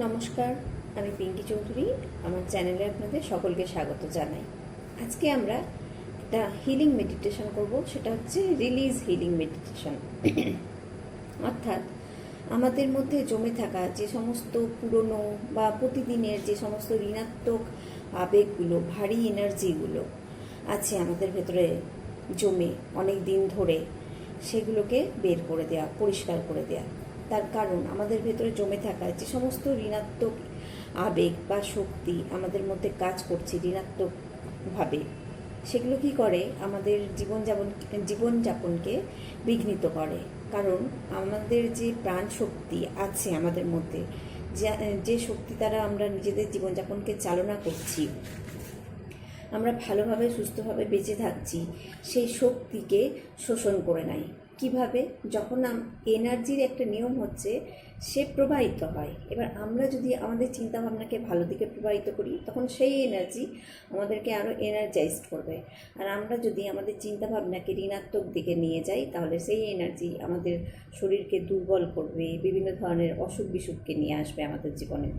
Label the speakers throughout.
Speaker 1: নমস্কার, আমি পিঙ্কি চৌধুরী। আমার চ্যানেলে আপনাদের সকলকে স্বাগত জানাই। আজকে আমরা একটা হিলিং মেডিটেশন করব, সেটা হচ্ছে রিলিজ হিলিং মেডিটেশন। অর্থাৎ আমাদের মধ্যে জমে থাকা যে সমস্ত পুরনো বা প্রতিদিনের যে সমস্ত ঋণাত্মক আবেগগুলো, ভারী এনার্জিগুলো আছে আমাদের ভেতরে জমে অনেক দিন ধরে, সেগুলোকে বের করে দেওয়া, পরিষ্কার করে দেওয়া। তার কারণ আমাদের ভেতরে জমে থাকা যে সমস্ত ঋণাত্মক আবেগ বা শক্তি আমাদের মধ্যে কাজ করছে ঋণাত্মকভাবে, সেগুলো কি করে আমাদের জীবনযাপনকে বিঘ্নিত করে। কারণ আমাদের যে প্রাণ শক্তি আছে আমাদের মধ্যে, যে শক্তি দ্বারা আমরা নিজেদের জীবনযাপনকে চালনা করছি, আমরা ভালোভাবে সুস্থভাবে বেঁচে থাকছি, সেই শক্তিকে শোষণ করে নেয়। কিভাবে? যখন এনার্জির একটা নিয়ম হচ্ছে সে প্রবাহিত হয়। এবার আমরা যদি আমাদের চিন্তাভাবনাকে ভালো দিকে প্রবাহিত করি, তখন সেই এনার্জি আমাদেরকে আরও এনার্জাইজড করবে। আর আমরা যদি আমাদের চিন্তাভাবনাকে ঋণাত্মক দিকে নিয়ে যাই, তাহলে সেই এনার্জি আমাদের শরীরকে দুর্বল করবে, বিভিন্ন ধরনের অসুখ বিসুখকে নিয়ে আসবে আমাদের জীবনে,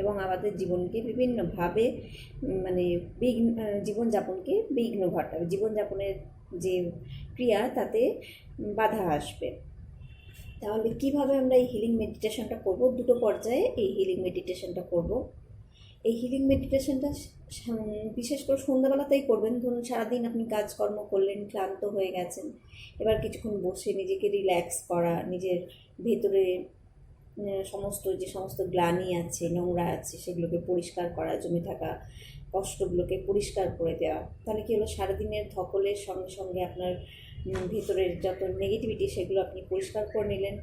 Speaker 1: এবং আমাদের জীবনকে বিভিন্নভাবে জীবনযাপনকে বিঘ্ন ঘটাবে। জীবনযাপনের যে ক্রিয়া, তাতে বাধা আসবে। তাহলে কিভাবে আমরা এই হিলিং মেডিটেশনটা করব? দুটো পর্যায়ে এই হিলিং মেডিটেশনটা করব। এই হিলিং মেডিটেশনটা বিশেষ করে সন্ধ্যাবেলাতেই করবেন। ধরুন সারাদিন আপনি কাজকর্ম করলেন, ক্লান্ত হয়ে গেছেন, এবার কিছুক্ষণ বসে নিজেকে রিল্যাক্স করা, নিজের ভেতরে যে সমস্ত গ্লানি আছে, নোংরা আছে, সেগুলোকে পরিষ্কার করা, জমে থাকা কষ্টগুলোকে পরিষ্কার করে দেওয়া। তাহলে কি হলো, সারাদিনের ধকলের সঙ্গে সঙ্গে আপনার ভেতরের যত নেগেটিভিটি, সেগুলো আপনি পরিষ্কার করে নিলেন।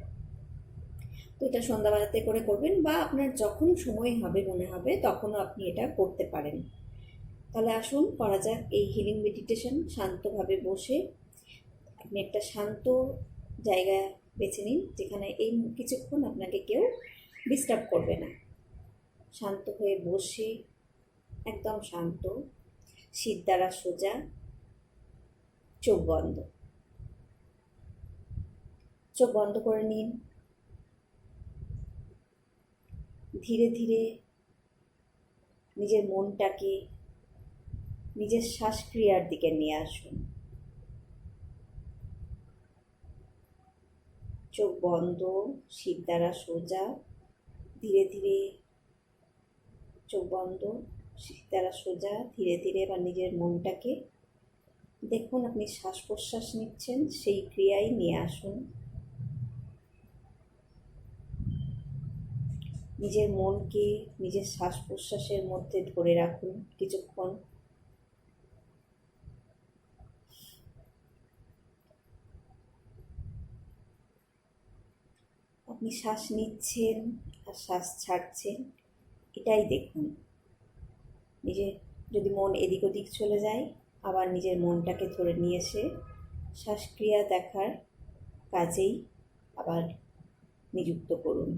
Speaker 1: তো এটা সন্ধ্যাবেলাতে করে করবেন, বা আপনার যখন সময় হবে, মনে হবে, তখনও আপনি এটা করতে পারেন। তাহলে আসুন করা যাক এই হিলিং মেডিটেশন। শান্তভাবে বসে আপনি একটা শান্ত জায়গা বেছে নিন, যেখানে এই কিছুক্ষণ আপনাকে কেউ ডিস্টার্ব করবে না। শান্ত হয়ে বসে, একদম শান্ত, সিট দ্বারা সোজা, চোখ বন্ধ। চোখ বন্ধ করে নিন। ধীরে ধীরে নিজের মনটাকে নিজের শ্বাসক্রিয়ার দিকে নিয়ে আসুন। চোখ বন্ধ, সিট দ্বারা সোজা, ধীরে ধীরে চোখ বন্ধ, সিট দ্বারা সোজা, ধীরে ধীরে এবার নিজের মনটাকে দেখুন আপনি শ্বাস প্রশ্বাস নিচ্ছেন, সেই ক্রিয়ায় নিয়ে আসুন। নিজের মনকে নিজের শ্বাস প্রশ্বাসের মধ্যে ধরে রাখুন কিছুক্ষণ। আপনি শ্বাস নিচ্ছেন আর শ্বাস ছাড়ছেন, এটাই দেখুন। যদি মন এদিক ওদিক চলে যায়, আবার নিজের মনটাকে ধরে নিয়ে এসে শ্বাসক্রিয়া দেখার কাজেই আবার নিযুক্ত করুন।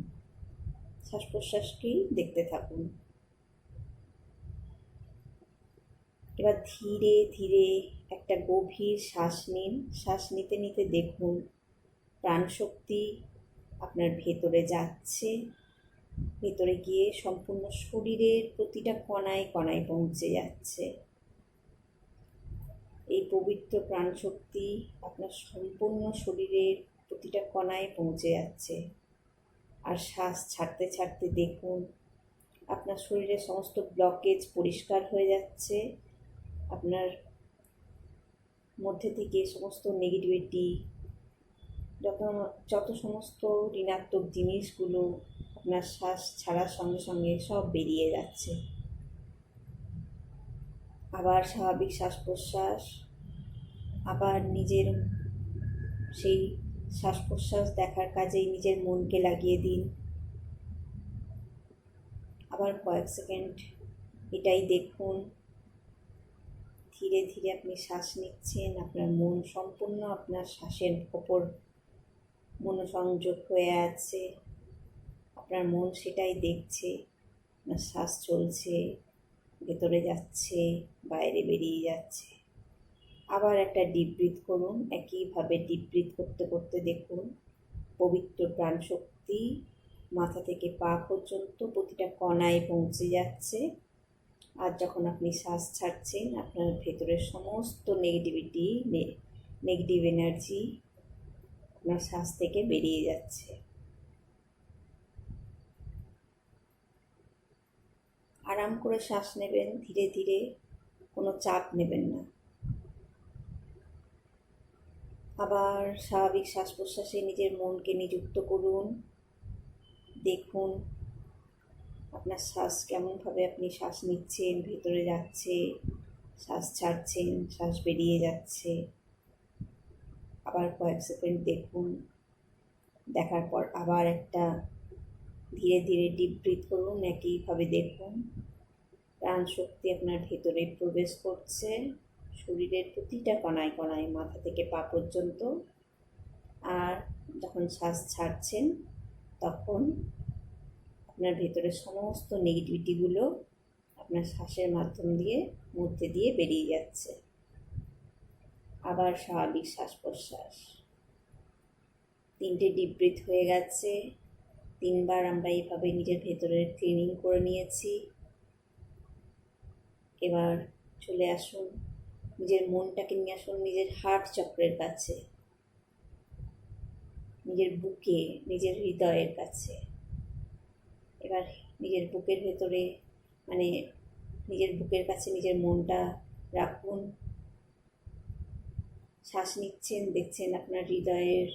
Speaker 1: শ্বাস প্রশ্বাসকেই দেখতে থাকুন। এবার ধীরে ধীরে একটা গভীর শ্বাস নিন। শ্বাস নিতে নিতে দেখুন প্রাণশক্তি আপনার ভেতরে যাচ্ছে, ভেতরে গিয়ে সম্পূর্ণ শরীরের প্রতিটা কণায় কণায় পৌঁছে যাচ্ছে। এই পবিত্র প্রাণশক্তি আপনার সম্পূর্ণ শরীরের প্রতিটা কণায় পৌঁছে যাচ্ছে। আর শ্বাস ছাড়তে ছাড়তে দেখুন আপনার শরীরের সমস্ত ব্লকেজ পরিষ্কার হয়ে যাচ্ছে। আপনার মধ্যে থেকে সমস্ত নেগেটিভিটি, যত সমস্ত ঋণাত্মক জিনিসগুলো আপনার শ্বাস ছাড়ার সঙ্গে সঙ্গে সব বেরিয়ে যাচ্ছে। আবার স্বাভাবিক শ্বাস প্রশ্বাস, আবার নিজের সেই শ্বাস প্রশ্বাস দেখার কাজেই নিজের মনকে লাগিয়ে দিন। আবার কয়েক সেকেন্ড এটাই দেখুন। ধীরে ধীরে আপনি শ্বাস নিচ্ছেন, আপনার মন সম্পূর্ণ আপনার শ্বাসের ওপর মনোসংযোগ হয়ে আছে। আপনার মন সেটাই দেখছে, আপনার শ্বাস চলছে, ভেতরে যাচ্ছে, বাইরে বেরিয়ে যাচ্ছে। আবার একটা ডিপ ব্রিথ করুন। একইভাবে ডিপ ব্রিথ করতে করতে দেখুন পবিত্র প্রাণশক্তি মাথা থেকে পা পর্যন্ত প্রতিটা কণায় পৌঁছে যাচ্ছে। আর যখন আপনি শ্বাস ছাড়ছেন, আপনার ভেতরের সমস্ত নেগেটিভ এনার্জি আপনার শ্বাস থেকে বেরিয়ে যাচ্ছে। আরাম করে শ্বাস নেবেন, ধীরে ধীরে, কোনো চাপ নেবেন না। আবার স্বাভাবিক শ্বাস প্রশ্বাসে নিজের মনকে নিযুক্ত করুন। দেখুন আপনার শ্বাস কেমনভাবে আপনি শ্বাস নিচ্ছেন, ভেতরে যাচ্ছে, শ্বাস ছাড়ছেন, শ্বাস বেরিয়ে যাচ্ছে। আবার কয়েক সেকেন্ড দেখুন। দেখার পর আবার একটা ধীরে ধীরে ডিপ ব্রিথ করুন। একইভাবে দেখুন প্রাণ শক্তি আপনার ভেতরে প্রবেশ করছে, শরীরের প্রতিটা কণায় কণায়, মাথা থেকে পা পর্যন্ত। আর যখন শ্বাস ছাড়ছেন, তখন আপনার ভেতরে সমস্ত নেগেটিভিটিগুলো আপনার শ্বাসের মধ্যে দিয়ে বেরিয়ে যাচ্ছে। আবার স্বাভাবিক শ্বাস প্রশ্বাস। 3টে ডিপ ব্রিথ হয়ে গেছে। 3বার আমরা এইভাবে নিজের ভেতরের ক্লিনিং করে নিয়েছি। এবার চলে আসুন, নিজের মনটাকে নিয়ে আসুন নিজের হার্ট চক্রের কাছে, নিজের বুকে, নিজের হৃদয়ের কাছে। এবার নিজের বুকের ভেতরে, মানে নিজের বুকের কাছে নিজের মনটা রাখুন। শ্বাস নিচ্ছেন, দেখছেন আপনার হৃদয়ের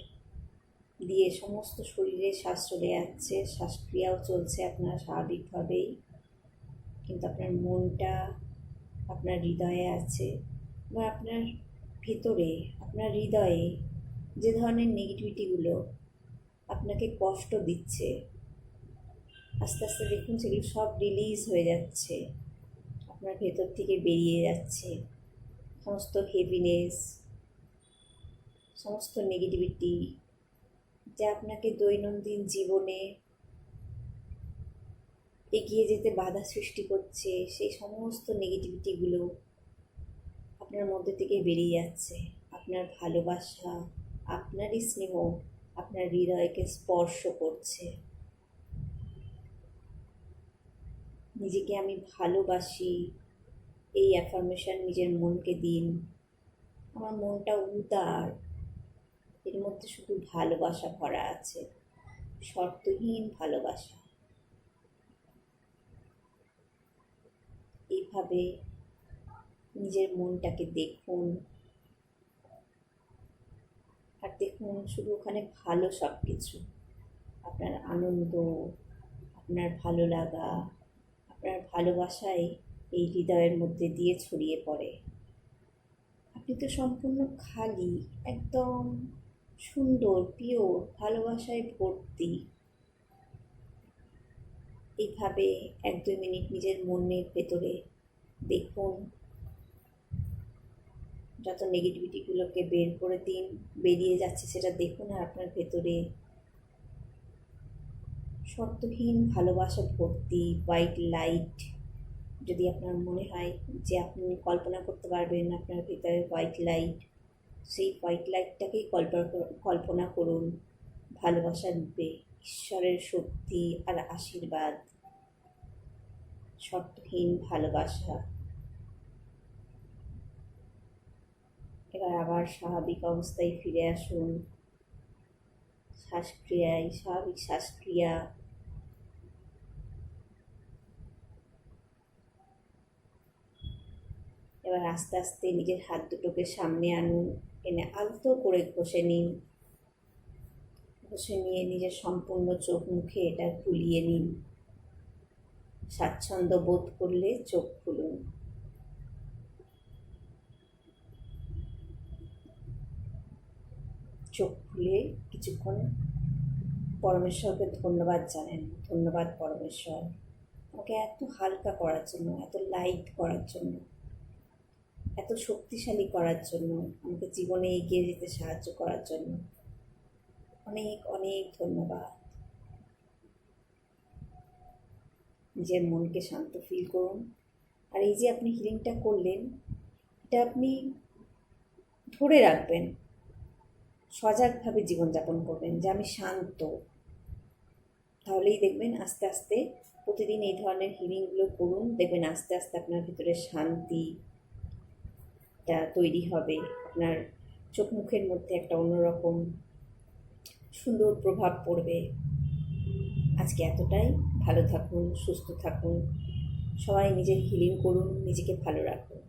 Speaker 1: দিয়ে সমস্ত শরীরে শ্বাস চলে যাচ্ছে, শ্বাসক্রিয়াও চলছে আপনার স্বাভাবিকভাবেই, কিন্তু আপনার মনটা আপনার হৃদয়ে আছে। বা আপনার ভেতরে, আপনার হৃদয়ে যে ধরনের নেগেটিভিটিগুলো আপনাকে কষ্ট দিচ্ছে, আস্তে আস্তে দেখুন সেগুলো সব রিলিজ হয়ে যাচ্ছে, আপনার ভেতর থেকে বেরিয়ে যাচ্ছে। সমস্ত হেভিনেস, সমস্ত নেগেটিভিটি যা আপনাকে দৈনন্দিন জীবনে এগিয়ে যেতে বাধা সৃষ্টি করছে, সেই সমস্ত নেগেটিভিটিগুলো আপনার মধ্যে থেকে বেরিয়ে যাচ্ছে। আপনার ভালোবাসা, আপনারই স্নেহ আপনার হৃদয়কে স্পর্শ করছে। নিজেকে আমি ভালোবাসি, এই অ্যাফার্মেশন নিজের মনকে দিন। আমার মনটা উদার, এর মধ্যে শুধু ভালোবাসা ভরা আছে, শর্তহীন ভালোবাসা। এইভাবে নিজের মনটাকে দেখুন, আর দেখুন শুধু ওখানে ভালো সব কিছু, আপনার আনন্দ, আপনার ভালো লাগা, আপনার ভালোবাসাই এই হৃদয়ের মধ্যে দিয়ে ছড়িয়ে পড়ে। আপনি তো সম্পূর্ণ খালি, একদম সুন্দর, পিওর, ভালোবাসায় ভর্তি। এইভাবে 1-2 মিনিট নিজের মনের ভেতরে দেখুন। যত নেগেটিভিটিগুলোকে বের করে দিন, বেরিয়ে যাচ্ছে সেটা দেখুন। আর আপনার ভেতরে শর্তহীন ভালোবাসা ভর্তি হোয়াইট লাইট। যদি আপনার মনে হয় যে আপনি কল্পনা করতে পারবেন আপনার ভেতরে হোয়াইট লাইট, সেই হোয়াইট লাইটটাকেই কল্পনা করুন ভালোবাসা রূপে, ঈশ্বরের শক্তি আর আশীর্বাদ, শর্তহীন ভালোবাসা। এবার আবার স্বাভাবিক অবস্থায় ফিরে আসুন। শ্বাসক্রিয়ায়, স্বাভাবিক শ্বাসক্রিয়া। এবার আস্তে আস্তে নিজের হাত দুটোকে সামনে আনুন, এনে আলতো করে ঘষে নিন। ঘষে নিয়ে নিজের সম্পূর্ণ চোখ মুখে এটা খুলিয়ে নিন। স্বাচ্ছন্দ্য বোধ করলে চোখ খুলুন। চোখ খুলে কিছুক্ষণ পরমেশ্বরকে ধন্যবাদ জানেন। ধন্যবাদ পরমেশ্বর, আমাকে এত হালকা করার জন্য, এত লাইট করার জন্য, এত শক্তিশালী করার জন্য, আমাকে জীবনে এগিয়ে যেতে সাহায্য করার জন্য অনেক অনেক ধন্যবাদ। নিজের মনকে শান্ত ফিল করুন। আর এই যে আপনি হিলিংটা করলেন, এটা আপনি ধরে রাখবেন, সজাগভাবে জীবনযাপন করবেন যে আমি শান্ত। তাহলেই দেখবেন আস্তে আস্তে প্রতিদিন এই ধরনের হিলিংগুলো করুন, দেখবেন আস্তে আস্তে আপনার ভিতরে শান্তিটা তৈরি হবে, আপনার চোখ মুখের মধ্যে একটা অন্যরকম সুন্দর প্রভাব পড়বে। আজকে এতটাই। ভালো থাকুন, সুস্থ থাকুন, সবাই নিজের হিলিং করুন, নিজেকে ভালো রাখুন।